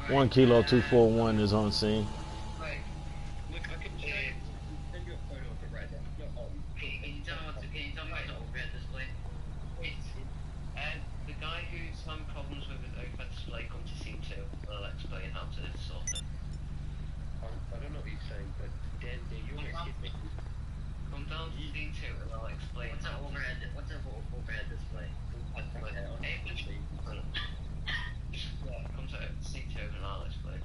1 kilo 241 is on scene. Like, look, I can send you a photo of it right there. No, oh, Can you tell me what's the overhead display? The guy who's having problems with his overhead display come to scene 2. I'll explain how to sort it. I don't know what you're saying, but Dan, you almost hit me. Come down to scene 2 and I'll explain What's an overhead display? Come to scene 2 and I'll explain.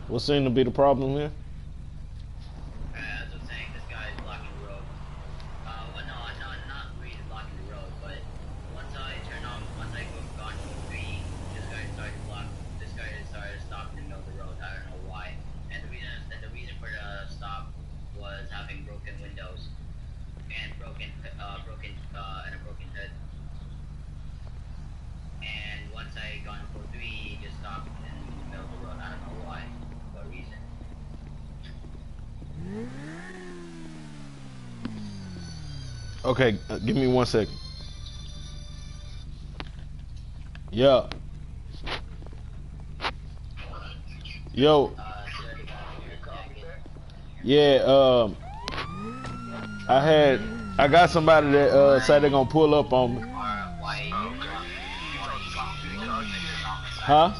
What seemed to be the problem here? As I was saying, this guy is blocking the road. Well, no, not really blocking the road, but once I got to 3, this guy started to stop in the middle of the road. I don't know why. And the reason for the stop was having broken windows and a broken hood. And once I got for 3, he just stopped in the middle of the road. I don't know why. What reason? Okay, give me 1 second. Yeah. Yo. Yeah, I got somebody that said they're gonna pull up on me. Huh?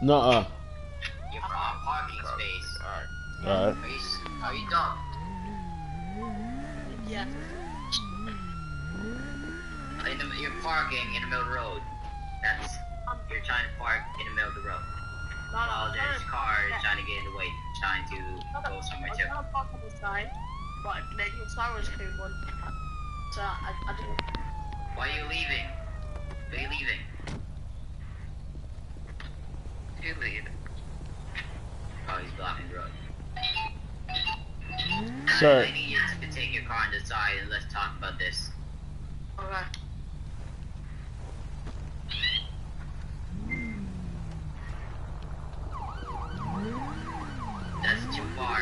Nuh-uh. You're from a parking space. Alright. Are you dumb? Yeah. You're parking in the middle of the road. You're trying to park in the middle of the road. While there's cars trying to get in the way, trying to go somewhere too. I was gonna park on the side, but then your sirens came on. So I didn't. Why are you leaving? Why are you leaving? You lead. Oh, he's blocking the road. Sir. I need you to take your car on the side and let's talk about this. Okay. That's too far.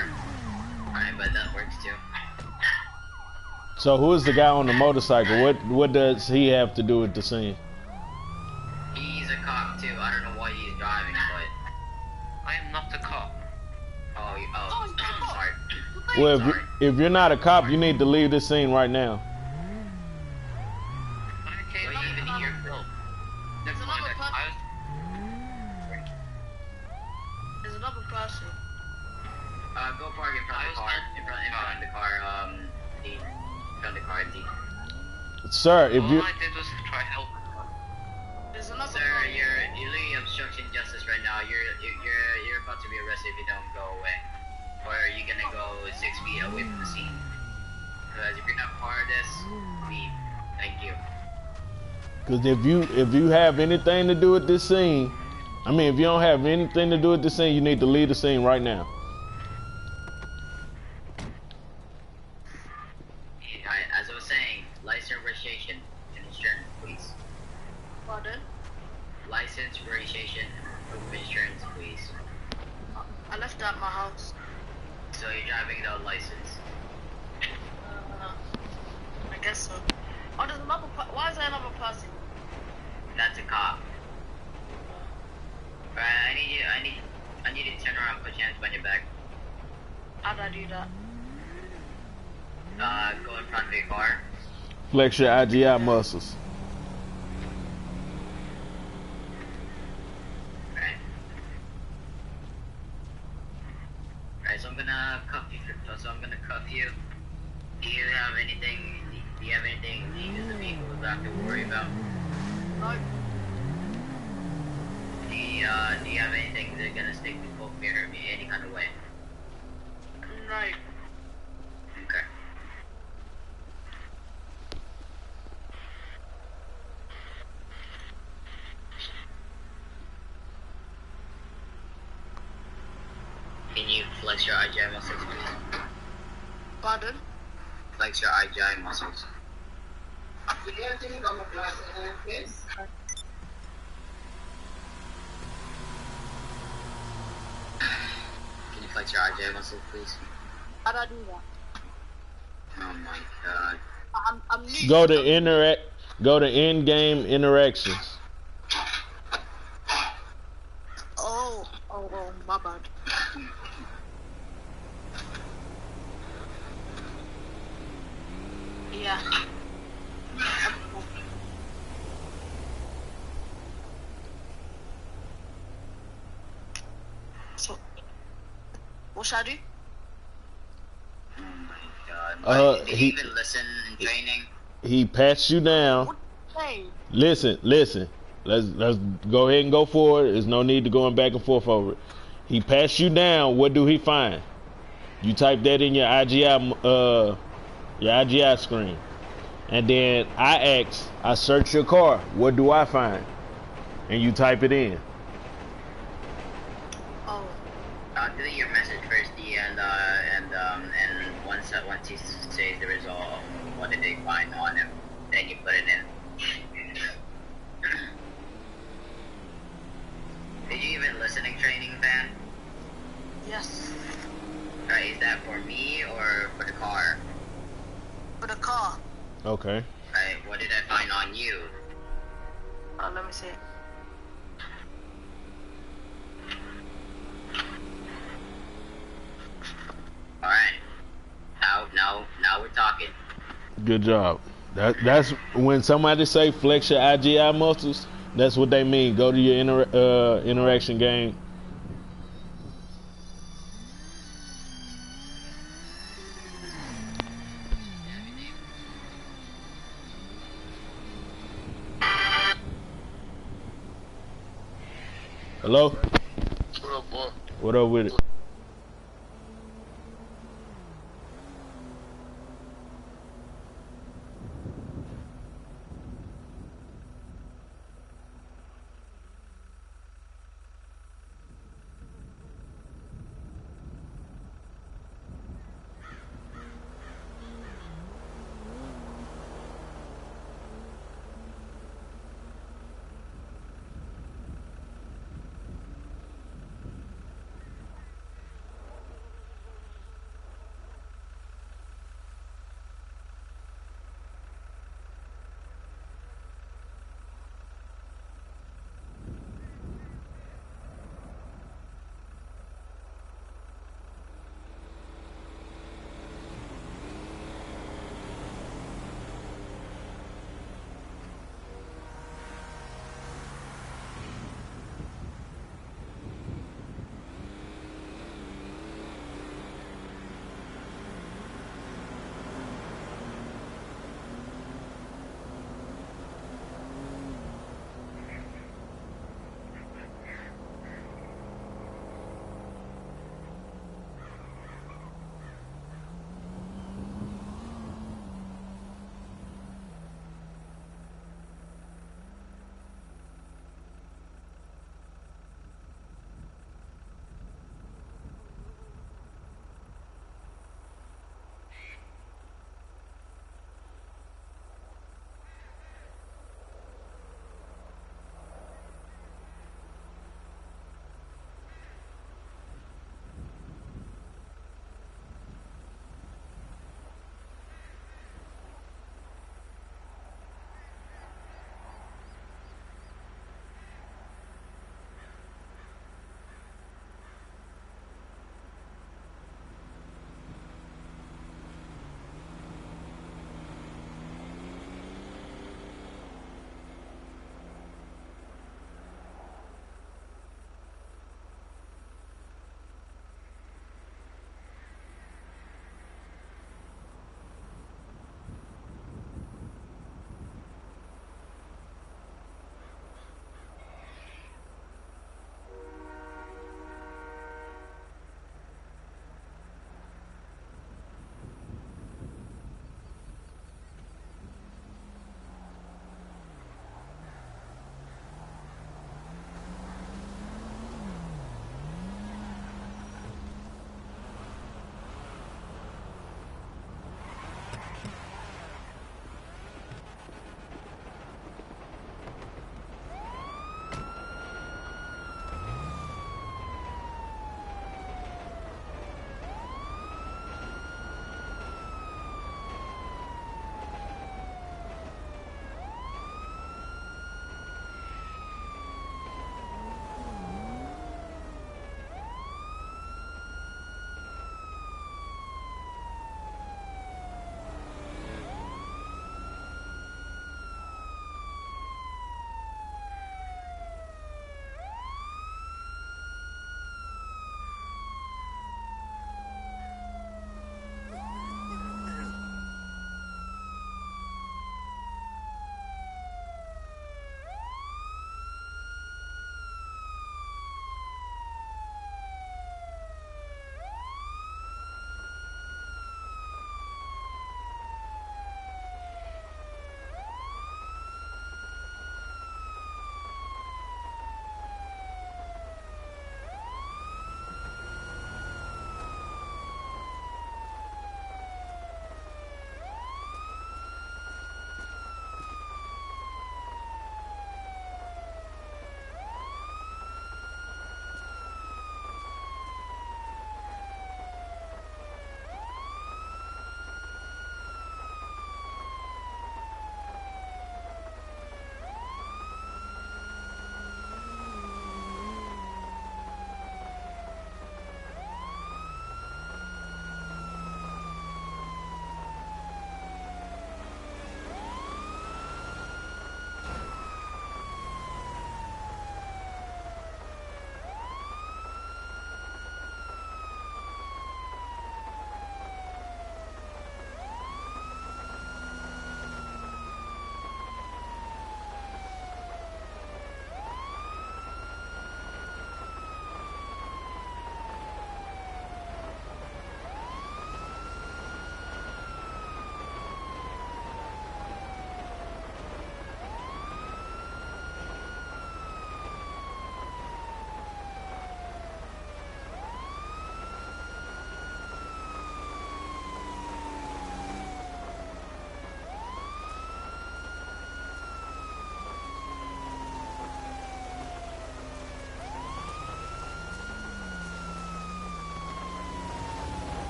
Alright, but that works too. So who is the guy on the motorcycle? What does he have to do with the scene? He's a cop too. I don't know why he's driving, but I am not the cop. Sorry. Well, if you're not a cop, you need to leave this scene right now. Okay, Well, you even hear Phil. There's another person. There's another person. Go park in front of the car. In front of the car, D. In front of the car, D. Sir, if All you I did was try help. There's another Sir, person. you're doing obstruction of justice right now. You're about to be arrested if you don't go away, or you're gonna go 6 feet away from the scene. Because if you're not part of this, leave. Thank you. Because if you have anything to do with this scene, I mean, if you don't have anything to do with this scene, you need to leave the scene right now. As I was saying, license, registration, and insurance, please. Pardon? License, registration, and proof of insurance, please. I left at my house. So you're driving without license. I guess so. Oh, there's another. Why is there another person? That's a cop. Alright, I need you to turn around, put your hands behind your back. How did I do that? Go in front of your car. Flex your IGI muscles. Alright. Alright, so I'm gonna cuff you. Do you have anything in the vehicle we have to worry about? No. Do you have anything that's gonna stick to poke me or hurt me any kind of way? No. Okay. Can you flex your IGI muscles, please? Pardon? Flex your IGI muscles. Can you flex your IGI muscles, please? How do I do that? Oh my god. I'm new. Go to interact. Go to in-game interactions. Oh, my bad. Yeah. So, what should I do? Oh my god. Did He- he even listen in training? He pats you down. What hey, Listen. Let's go ahead and go forward. There's no need to going back and forth over it. He pats you down. What do he find? You type that in your IGI screen, and then I search your car. What do I find? And you type it in. oh, Delete your message first, and once he says the result, what did they find on him, then you put it in. Did you even listening training, Van? yes. Right, is that for me or for the car? For the car. Okay. Right, what did I find on you? Let me see. Alright. Now we're talking. Good job. That's when somebody say flex your IGI muscles. That's what they mean. Go to your interaction game. Hello? What up, boy? What up with it?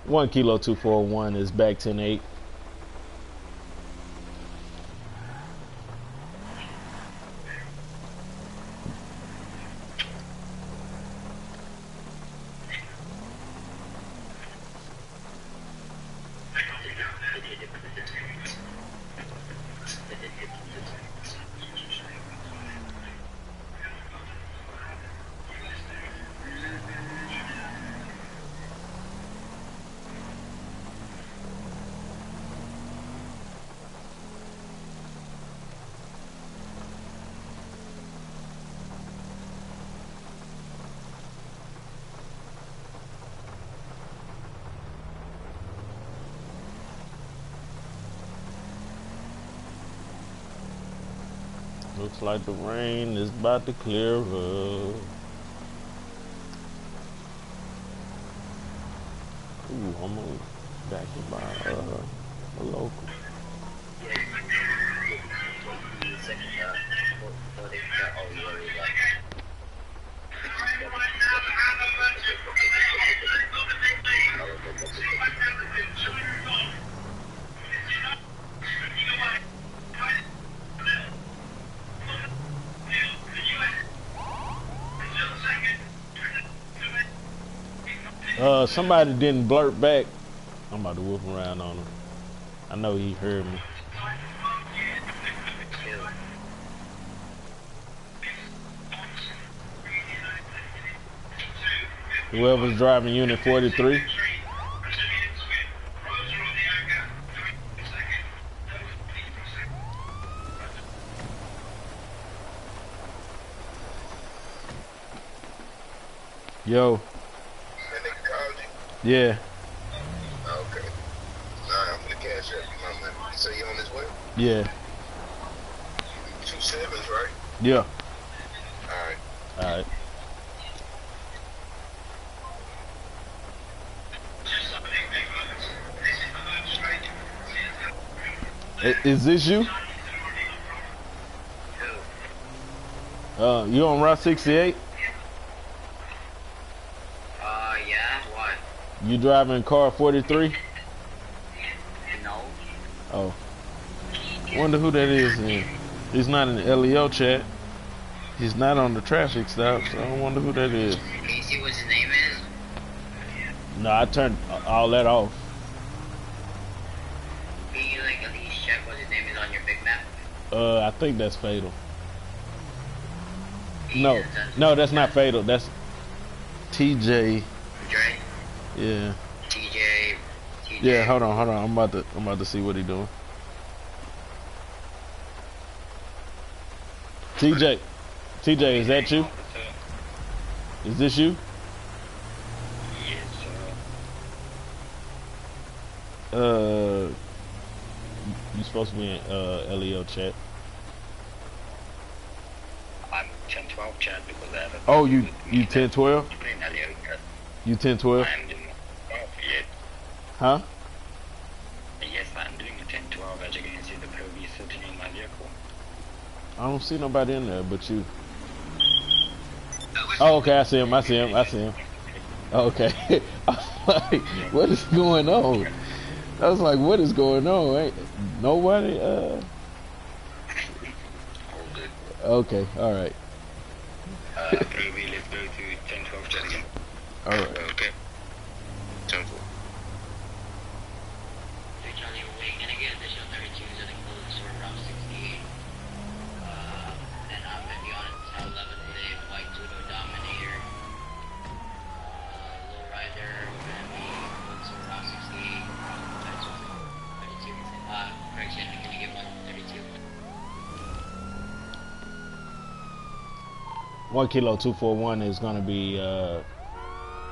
1 Kilo 241 is back 10-8. Looks like the rain is about to clear up. Ooh, almost back in by a local. Somebody didn't blurt back. I'm about to whoop around on him. I know he heard me. Whoever's driving unit 43. Yo. Yeah. Okay. Nah, I'm gonna cash up my money. You say you on this way? Yeah. 2 sevens, right? Yeah. Alright. Alright. Is this you? You on Route 68? Yeah, what? You driving car 43? No. Oh. Wonder who that is then. He's not in the LEO chat. He's not on the traffic stop, so I wonder who that is. Can you see what his name is? No, I turned all that off. Can you like at least check what his name is on your big map? I think that's Fatal. No, that's not Fatal. That's TJ. Dre? Yeah. TJ. Yeah, hold on. I'm about to see what he doing. TJ, is that you? Is this you? Yes, You supposed to be in LEO chat. I'm 10-12 chat because I have a... Oh, you 10-12? You 10-12? I'm doing 12, yes. Huh? Yes, I'm doing a 10-12 as you can see the police sitting in my vehicle. I don't see nobody in there but you. Oh, okay, I see him. Oh, okay. I was like, what is going on? I was like, what is going on? Ain't nobody? All good. Okay, alright. Maybe let's go to 10-12 chat again. Alright. Okay. 10-4. Charlie, we're gonna get additional 32s at the close for Route 68. And I'm gonna be on Route 11 today, White Tudo Dominator. Low Rider, we're gonna be close for Route 68. That's 32. Correction, we're gonna get 132. 1 Kilo 241 is gonna be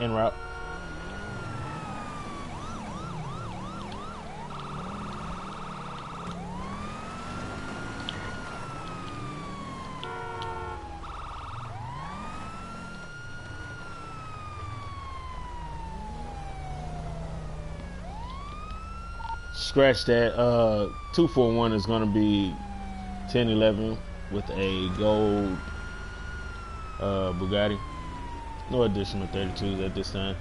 en route. Scratch that. 241 is gonna be 1011 with a gold Bugatti. No additional 32s at this time.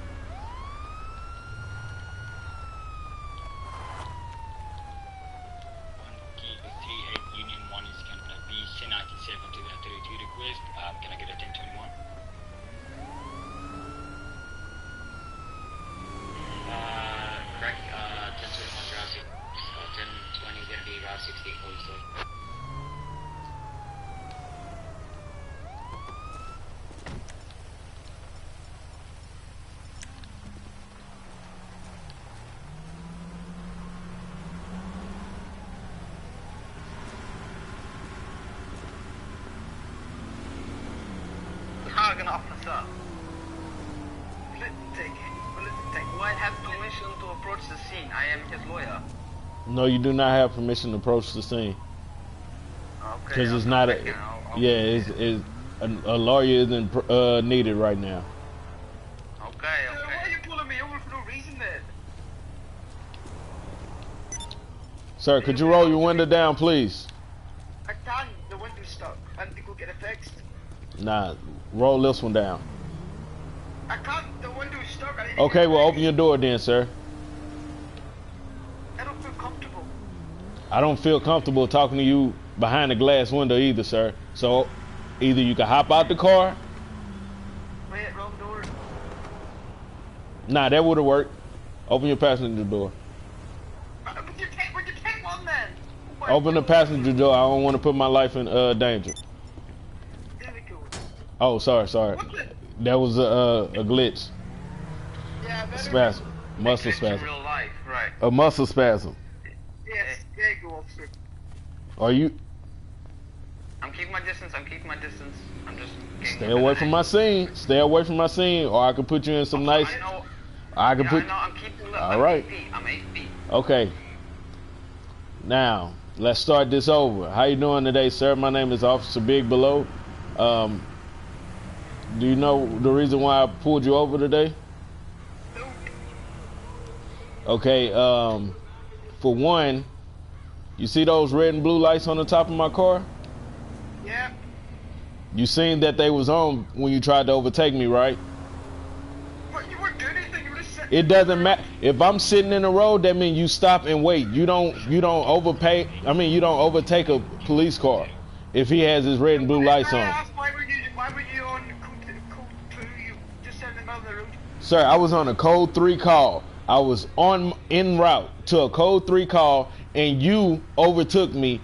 please. Can I get a 1021? Correct, 1021 Route 6. 1020 is gonna be Route 68 Police Store. How are gonna officer? Do I have permission to approach the scene? I am his lawyer. No, you do not have permission to approach the scene. Okay. Because it's not a... Yeah, a lawyer isn't needed right now. Okay. Why are you pulling me over for no reason then? Sir, could you roll your window down, please? I can't. The window's stuck. I need to go get it fixed. Nah, roll this one down. I can't. The window's stuck. I need to Okay, get it well, fixed. open your door then, sir. I don't feel comfortable. I don't feel comfortable talking to you behind a glass window either, sir. So, either you can hop out the car. Wait, wrong door. Nah, that would have worked. Open your passenger door. Would you take one then? Oh my Open the God. passenger door. I don't want to put my life in danger. There we go. Oh, sorry. What's it? That was a glitch. Yeah, better. Spasm. Muscle Glitch in spasm. real life, right? A muscle spasm. Yes, there you go, officer. Are you... I'm keeping my distance. I'm just getting Stay away from my scene. Stay away from my scene, or I can put you in some nice... I know. I can Yeah, put... I know. I'm keeping. All I'm right. 8 feet. I'm 8 feet. Okay. Now, let's start this over. How you doing today, sir? My name is Officer Big Below. Do you know the reason why I pulled you over today? Nope. Okay, for one, you see those red and blue lights on the top of my car? Yeah. You seen that they was on when you tried to overtake me, right? But you weren't doing anything. You were just sitting. It doesn't matter. If I'm sitting in the road, that means you stop and wait. You don't overpay. I mean, you don't overtake a police car if he has his red and blue lights on. Why were you on code 2? You just sat in the middle of the road. Sir, I was on a code 3 call. I was en route to a code 3 call, and you overtook me,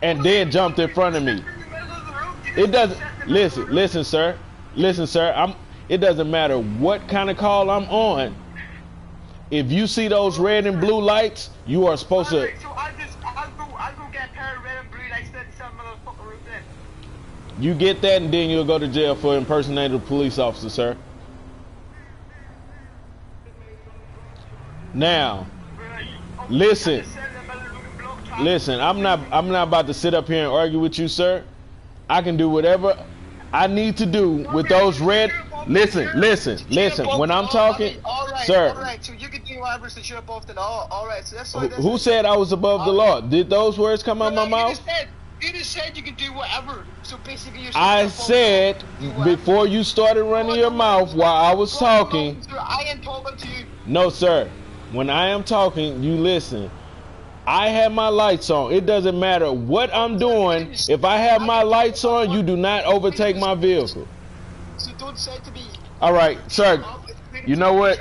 and then jumped in front of me. In the middle of the road. It doesn't. Listen, sir. It doesn't matter what kind of call I'm on. If you see those red and blue lights, you are supposed to. So I'll go get a pair of red and blue lights then some motherfucker road then. You get that, and then you'll go to jail for impersonating a police officer, sir. Now, listen. Listen, I'm not about to sit up here and argue with you, sir. I can do whatever I need to do with those red. Listen. When I'm talking, sir. Alright, so you can do whatever since you're above the law. Alright, so that's Who said I was above the law? Did those words come out my mouth? You just said you can do whatever. So basically you're I said before you started running your mouth while I was talking. I am talking to you. No, sir. When I am talking, you listen. I have my lights on. It doesn't matter what I'm doing. If I have my lights on, you do not overtake my vehicle. So don't say to me. All right, sir. You know what?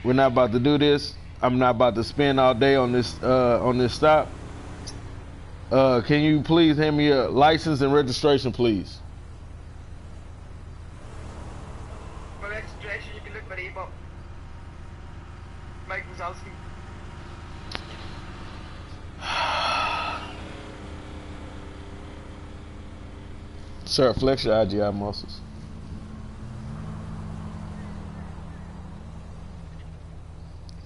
We're not about to do this. I'm not about to spend all day on this stop. Can you please hand me your license and registration, please? My registration, you can look my name up. Mike Wazowski. Sir, flex your IGI muscles.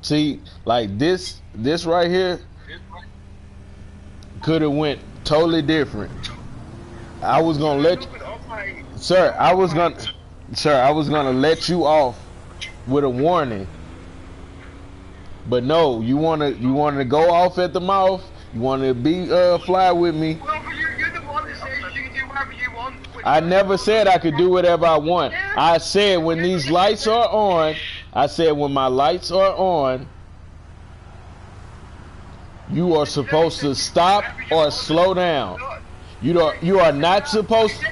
See, like this right here could have went totally different. I was gonna let sir, I was gonna let you off with a warning. But no, you wanna go off at the mouth. You wanna be fly with me. Well, but you're the one that says you can do whatever you want. I never said I could do whatever I want. I said when these lights are on, I said when my lights are on, You are supposed to stop or slow down. You are not supposed to.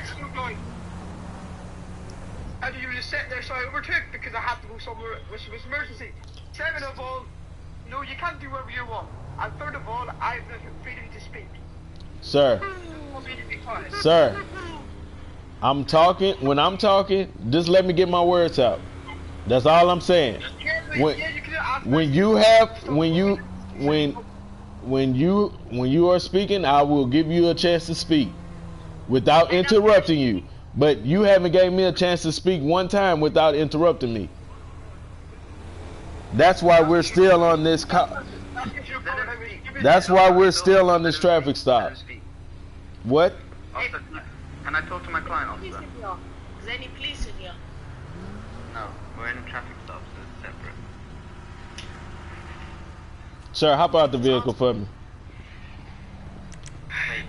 And you were just sitting there, so I overtook because I had to go somewhere, which was emergency. Second of all, no, you can't do whatever you want. And third of all, I have the freedom to speak. Sir, sir, I'm talking. When I'm talking, just let me get my words out. That's all I'm saying. When you are speaking, I will give you a chance to speak without interrupting you. But you haven't gave me a chance to speak one time without interrupting me. That's why we're still on this. That's why we're still on this traffic stop. What? Officer, can I talk to my client, officer? Is there any police in here? No, we're in a traffic stop, so it's separate. Sir, hop out the vehicle for me. Wait.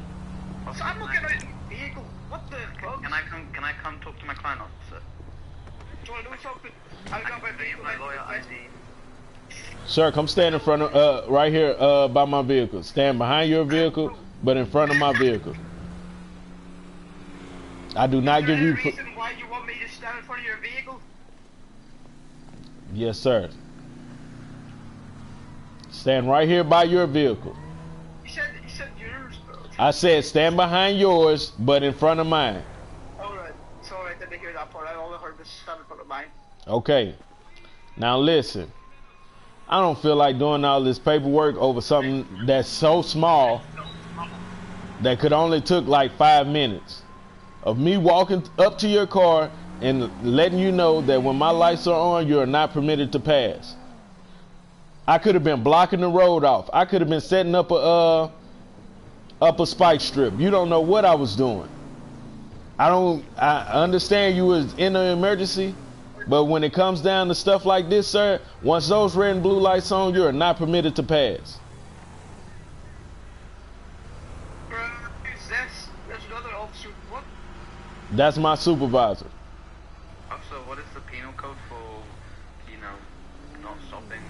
So I'm looking at the vehicle. What the fuck? Can I come talk to my client, officer? Do you want to do something? I got my vehicle. My lawyer ID. Sir, come stand in front of right here by my vehicle. Stand behind your vehicle, but in front of my vehicle. I do not give you. Is there any reason why you want me to stand in front of your vehicle? Yes, sir. Stand right here by your vehicle. You said yours, bro. I said stand behind yours, but in front of mine. Alright, it's alright, I didn't hear that part. I only heard this stand in front of mine. Okay. Now listen. I don't feel like doing all this paperwork over something that's so small that could only took like 5 minutes of me walking up to your car and letting you know that when my lights are on, you are not permitted to pass. I could have been blocking the road off. I could have been setting up a spike strip. You don't know what I was doing. I understand you was in an emergency, but when it comes down to stuff like this, sir, once those red and blue lights on, you are not permitted to pass. Who's this? There's another officer. What? That's my supervisor. Officer, what is the penal code for, not stopping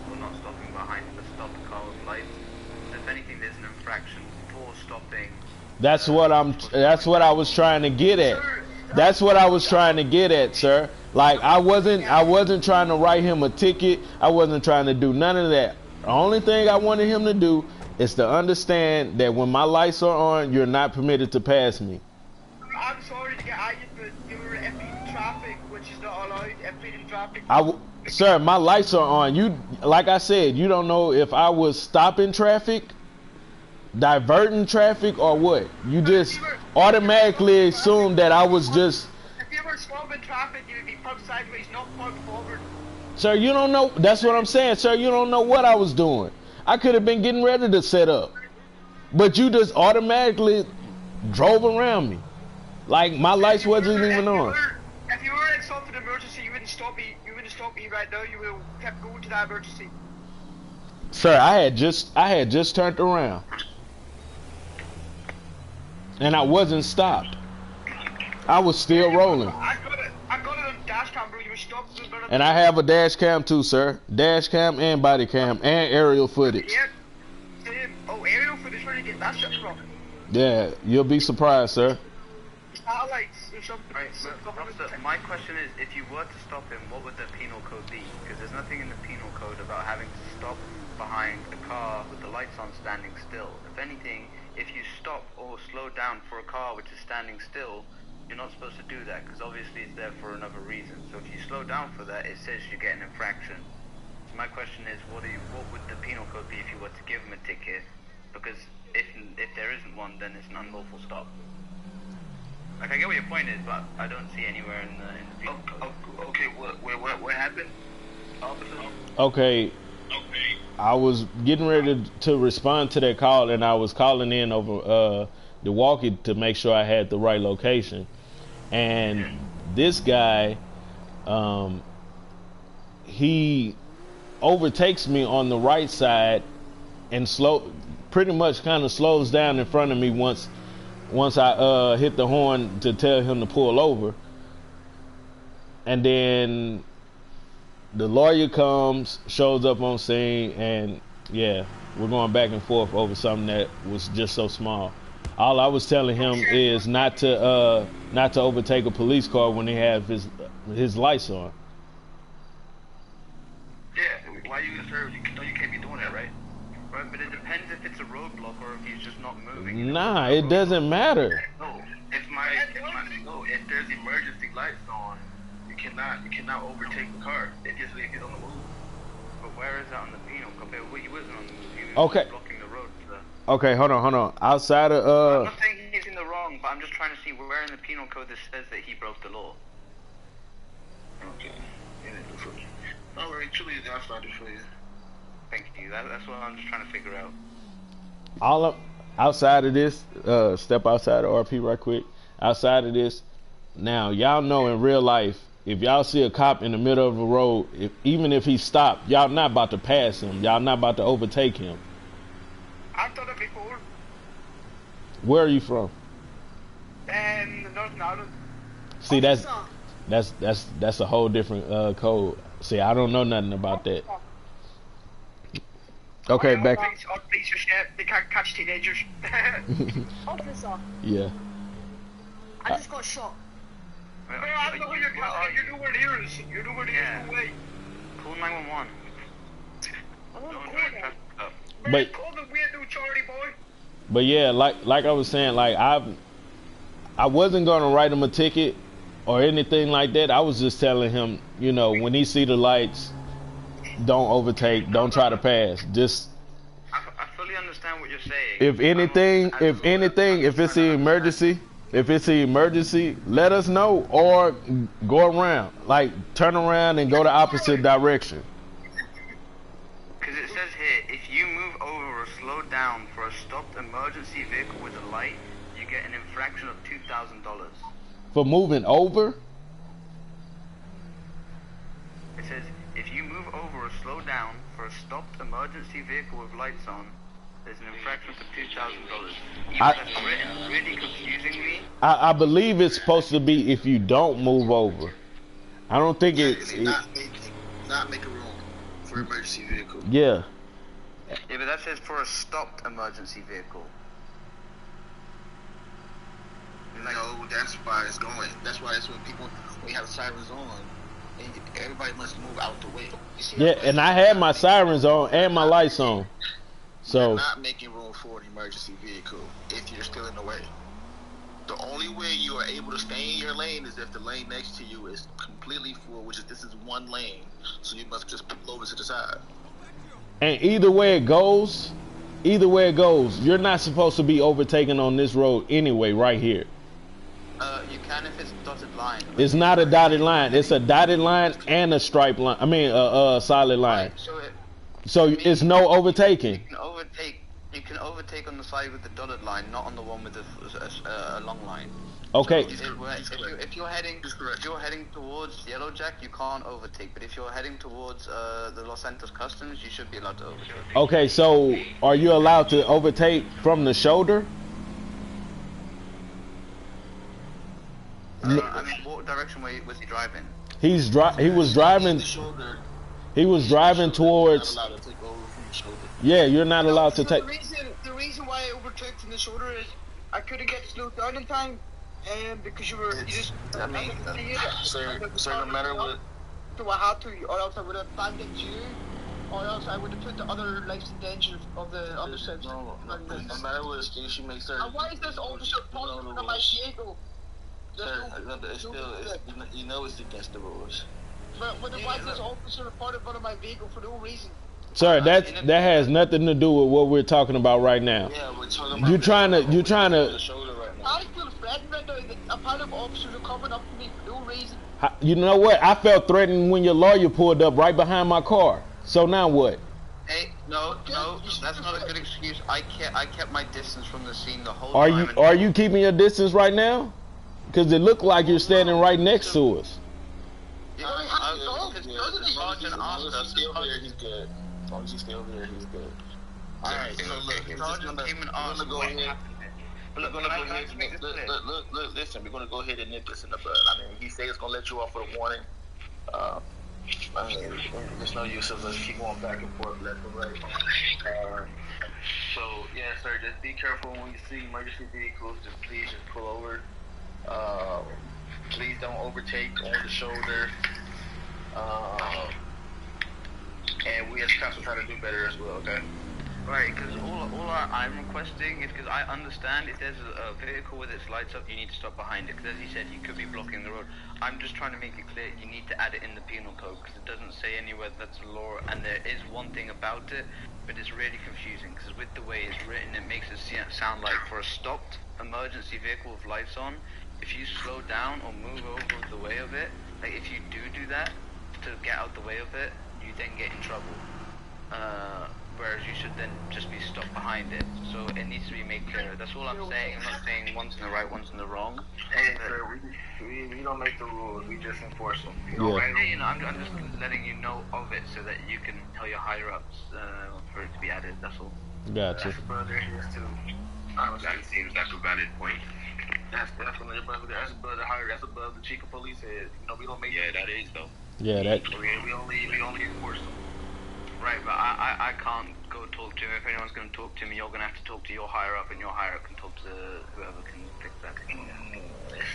or not stopping behind the stop car with lights? If anything, there's an infraction for stopping. That's what I was trying to get at. That's what I was trying to get at, sir. Like I wasn't trying to write him a ticket. I wasn't trying to do none of that. The only thing I wanted him to do is to understand that when my lights are on, you're not permitted to pass me. I'm sorry to get at you, but you were impeding traffic, which is not allowed. Impeding traffic. Sir, my lights are on. You, like I said, you don't know if I was stopping traffic, diverting traffic, or what. You just automatically assume that I was just. If you were stopping traffic, you would be parked sideways, not parked forward. Sir, you don't know. That's what I'm saying, sir. You don't know what I was doing. I could have been getting ready to set up, but you just automatically drove around me, like my lights wasn't even on. If you were in some sort of emergency, you wouldn't stop me. You wouldn't stop me right now. You would have kept going to that emergency. Sir, I had just turned around. And I wasn't stopped. I was still rolling. I got it on dash cam, bro. You were stopped. And I have a dash cam too, sir. Dash cam and body cam and aerial footage. Yeah. Oh, aerial footage. Where did you get that shit from? Yeah, you'll be surprised, sir. Satellites or something. Right, officer, my question is, if you were to stop him, what would the penal code be? Because there's nothing in the penal code about having to stop behind a car with the lights on standing still. If anything, if you stop or slow down for a car which is standing still, you're not supposed to do that because obviously it's there for another reason. So if you slow down for that, it says you get an infraction. So my question is, what would the penal code be if you were to give him a ticket? Because if there isn't one, then it's an unlawful stop. Like, I get what your point is, but I don't see anywhere in the penal code. Okay, what happened? Okay. I was getting ready to respond to that call, and I was calling in over the walkie to make sure I had the right location. And this guy, he overtakes me on the right side and pretty much kind of slows down in front of me once I hit the horn to tell him to pull over. And then the lawyer comes, shows up on scene, and yeah, We're going back and forth over something that was just so small. All I was telling him is not to overtake a police car when they have his lights on. Yeah, why you gonna serve? You know you can't be doing that, right? Right, but it depends if it's a roadblock or if he's just not moving. Nah, it doesn't matter. No, if there's emergency lights on, you cannot overtake the car. If it's on the move. But where is that on the penal code? He wasn't on the move. He was Okay. blocking the road. So. Okay, hold on. Outside I'm of not saying he's in the wrong, but I'm just trying to see where in the penal code this says that he broke the law. Okay. All right, truly, I'll start it for you. Thank you. That's what I'm just trying to figure out. outside of this, step outside of RP right quick. Outside of this, now y'all know in real life, if y'all see a cop in the middle of a road, even if he stopped, y'all not about to pass him. Y'all not about to overtake him. I've done it before. Where are you from? Northern Ireland. See, that's a whole different code. See, I don't know nothing about that. Okay, back. All piece of shit. They can't catch teenagers. Officer, Yeah. I just got shot. No, I know who you're catching. You know where it is. You know where it is. Yeah. No way. Call 911. I want to call Don't them. up. But- Call the weirdo Charlie boy. But yeah, like I was saying, like I wasn't gonna write him a ticket or anything like that. I was just telling him, you know, when he see the lights, don't overtake, don't try to pass. Just I fully understand what you're saying. if anything, if it's an emergency, let us know or go around, like turn around and go the opposite direction. Because it says here, if you move over or slow down for a stopped emergency vehicle with a light, you get an infraction of $2,000. For moving over, It says, if you move over or slow down for a stopped emergency vehicle with lights on, there's an infraction for $2,000. Even I- that's written really confusingly. I believe it's supposed to be if you don't move over. I don't think it's Not making room for emergency vehicle. yeah. Yeah, but that says for a stopped emergency vehicle. No, that's why it's going. That's why it's when we have sirens on, and everybody must move out the way. You see Yeah, how- and I had my sirens on and my lights on. You're So not making room for an emergency vehicle if you're still in the way. The only way you are able to stay in your lane is if the lane next to you is completely full, which is this is one lane, so you must just pull over to the side. and either way it goes, you're not supposed to be overtaken on this road anyway right here. You can if it's dotted line. It's not a dotted line. It's a dotted line and a stripe line. I mean a solid line. So So it's no overtaking. you can overtake on the side with the dotted line, not on the one with a long line. Okay. If you're heading towards Yellow Jack, you can't overtake. But if you're heading towards the Los Santos Customs, you should be allowed to overtake. Okay, so are you allowed to overtake from the shoulder? I mean, what direction was he driving? He was driving The shoulder. he was driving towards Not allowed to take over from the shoulder. yeah, you're not allowed to take The reason why I overtook from the shoulder is I couldn't get slowed down in time, because you just. I mean, sir, no matter what. So I had to, or else I would have banged into you, or else I would have put the other lives in danger of the other side. No matter what excuse you make, sir. And why is this officer pulling from my vehicle? Sir, it's still, you know it's against the rules. But why is this officer reported front of my vehicle for no reason? Sir, that has nothing to do with what we're talking about right now. Yeah, we're talking about You trying to the shoulder right now. I feel threatened right now. A pile of officers are coming up to me for no reason. You know what? I felt threatened when your lawyer pulled up right behind my car. So now what? Hey, no, that's not a good excuse. I kept my distance from the scene the whole Are time. you keeping your distance right now? Because it looked like you're standing right next to us. Yeah, As long as he's still here, he's good. As long as he's still here, he's good. Alright, so look, we're gonna go ahead. We're gonna go ahead and look, listen, we're gonna go ahead and nip this in the bud. I mean, he said he's gonna let you off with a warning. I mean, there's no use of us keep going back and forth left and right. So yeah, sir, just be careful when you see emergency vehicles. Just please just pull over. Please don't overtake on the shoulder. And we as cops will try to do better as well. Okay. Right, because all I'm requesting is because I understand if there's a vehicle with its lights up, you need to stop behind it. Because as you said, you could be blocking the road. I'm just trying to make it clear you need to add it in the penal code because it doesn't say anywhere that's the law. And there is one thing about it, but it's really confusing because with the way it's written, it makes it sound like for a stopped emergency vehicle with lights on, if you slow down or move over the way of it, like if you do that to get out the way of it, you then get in trouble. Whereas you should then just be stopped behind it. So it needs to be made clear. That's all I'm saying. I'm not saying one's in the right, one's in the wrong. Hey, sir, we don't make the rules. We just enforce them. You know, right? Yeah, you know, I'm just letting you know of it so that you can tell your higher ups for it to be added. That's all. Gotcha. That's a brother here too. That seems like a valid point. That's definitely a brother. That's above the higher. That's above the chief of police head. You know, we don't make. Yeah, that is though. Yeah, that. We only enforce them. Right, but I can't go talk to him. If anyone's going to talk to me, you're going to have to talk to your higher up, and your higher up can talk to whoever can fix that.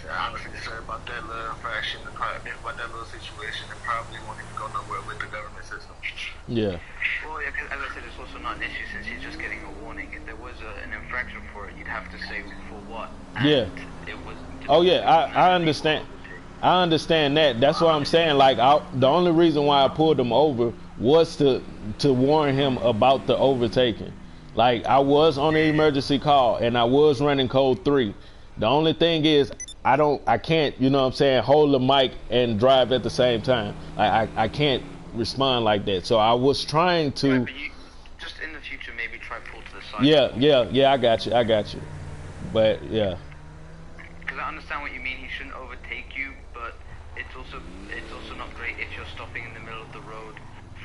Honestly, sir, about that little infraction, about that little situation, it probably won't even go nowhere with the government system. Yeah. Well, yeah, cause as I said, it's also not an issue since he's just getting a warning. If there was an infraction for it, you'd have to say for what. And Yeah. It was. Oh yeah, I understand. I understand that. That's what I'm saying. Like, the only reason why I pulled him over was to warn him about the overtaking. Like, I was on an emergency call and I was running code 3. The only thing is I can't, you know what I'm saying, hold the mic and drive at the same time. I can't respond like that. So I was trying to. Right, but you, just in the future, maybe try pull to the side. Yeah. I got you. But yeah. Because I understand what you mean. He shouldn't overtake you, but it's also not great if you're stopping in the middle of the road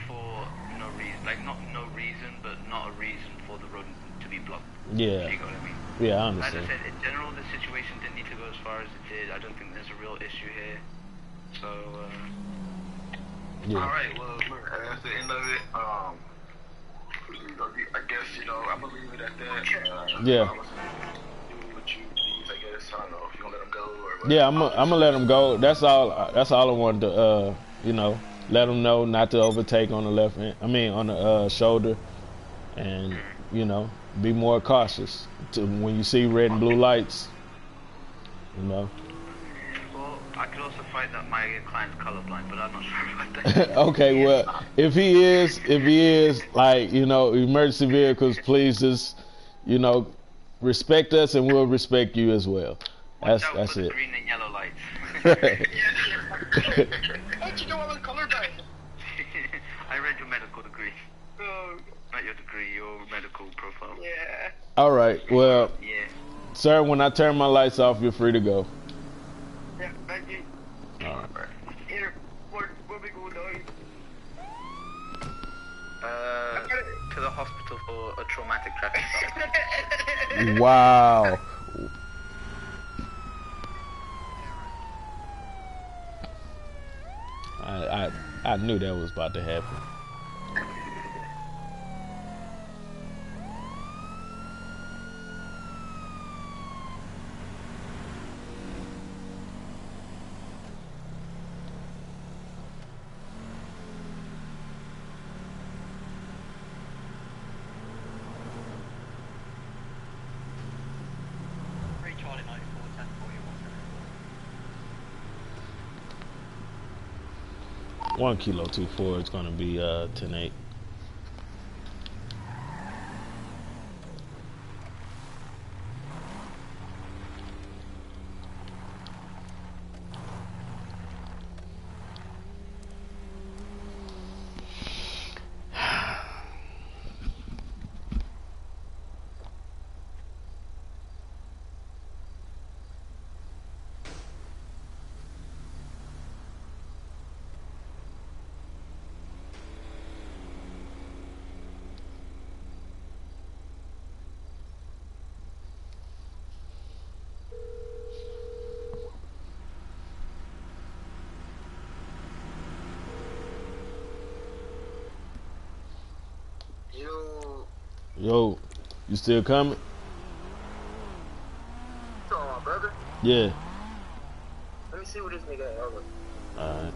for no reason. Like not no reason, but not a reason for the road to be blocked. Yeah. You know what I mean? Yeah, I understand. As I said, in general, the situation didn't need to go as far as it did. I don't think there's a real issue here. So. Yeah. All right. Well, look, that's the end of it. I guess I'm gonna leave it at that. Yeah. I don't know if you gonna let him go or what. Yeah, I'm gonna let him go. That's all I wanted to let him know not to overtake on the left hand. I mean on the shoulder, and be more cautious when you see red and blue lights. Well, I could also fight that my client's colorblind, but I'm not sure about that. Okay, well, if he is like emergency vehicles, please just respect us and we'll respect you as well. That's it. Green and yellow lights. How'd you know I was colorblind? I read your medical degree. Not your degree, your medical profile. Yeah. All right. Well, yeah. Sir, when I turn my lights off, you're free to go. Yeah, thank you. All right. Here, where we go now? To the hospital for a traumatic traffic stop. Wow. I knew that was about to happen. Charlie 94, 10 41. 1 Kilo 24 is gonna be 10-8. Yo. You still coming? So, my brother. Yeah. Let me see what this nigga had. Alright.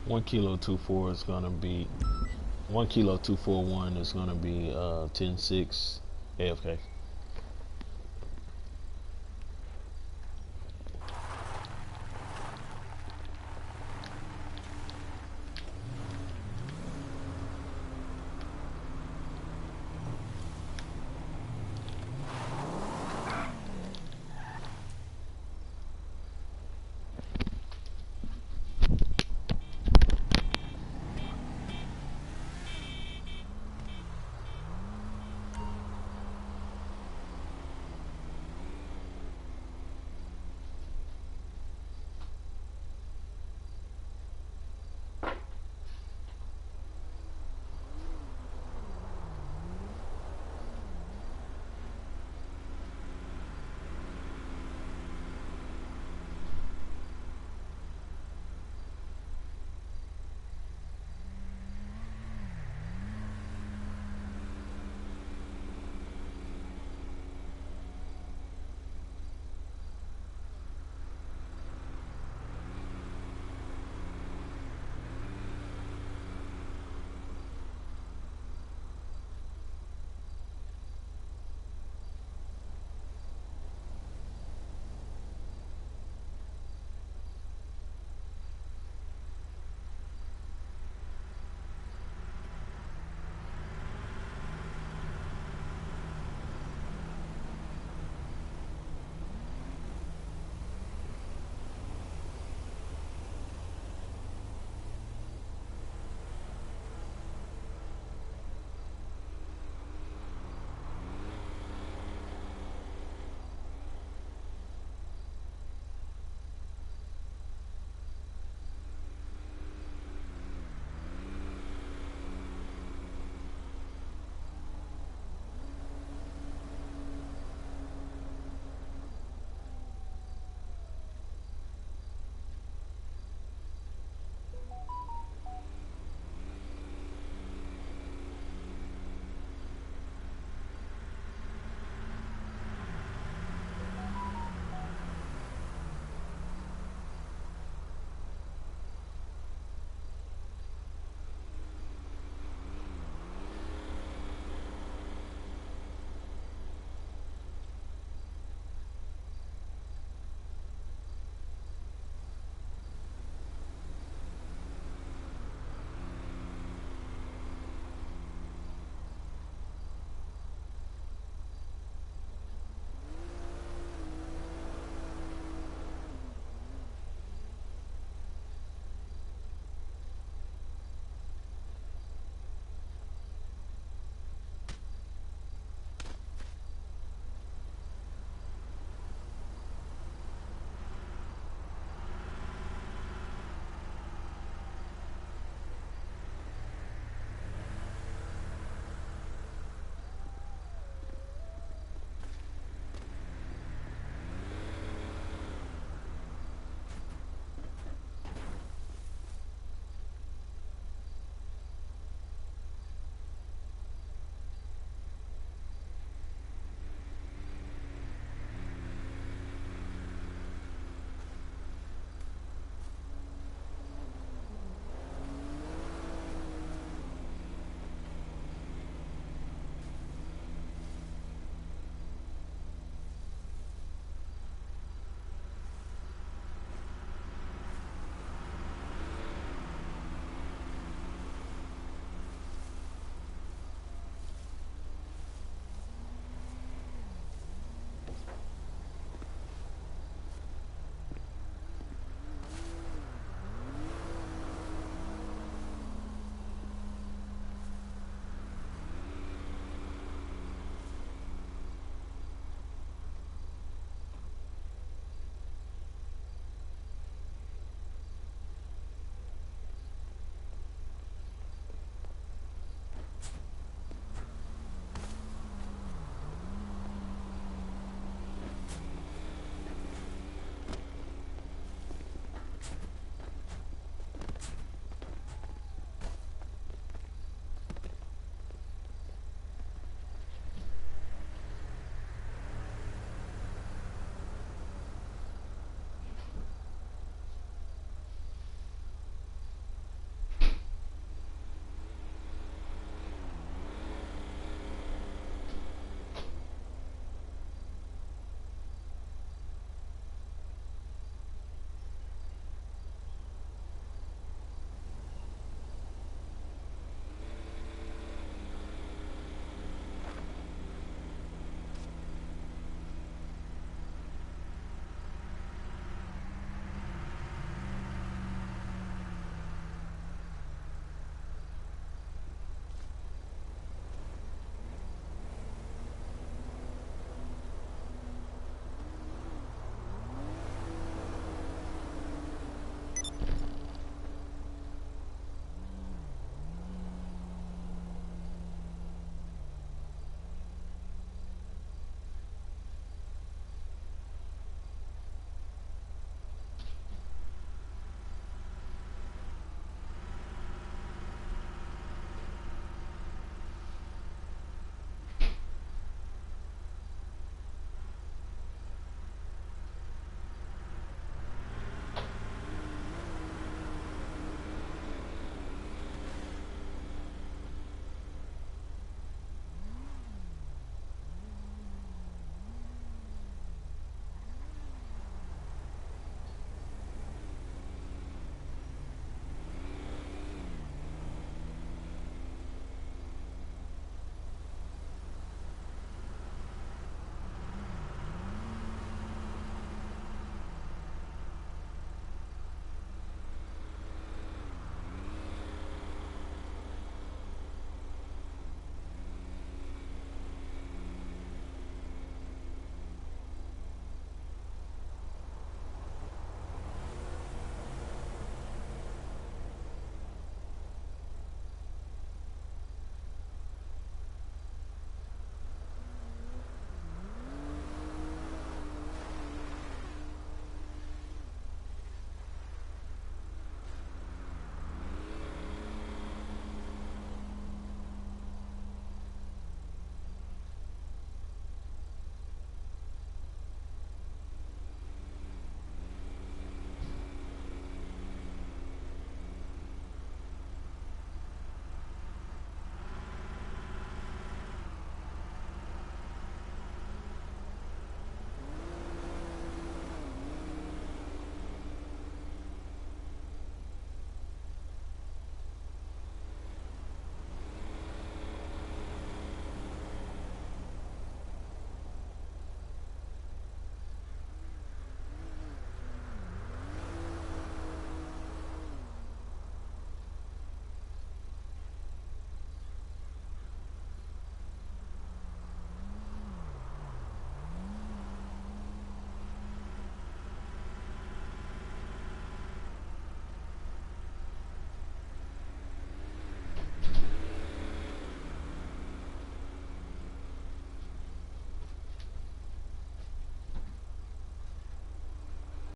One kilo 24 is gonna be 1 kilo 241 is gonna be 10-6 AFK.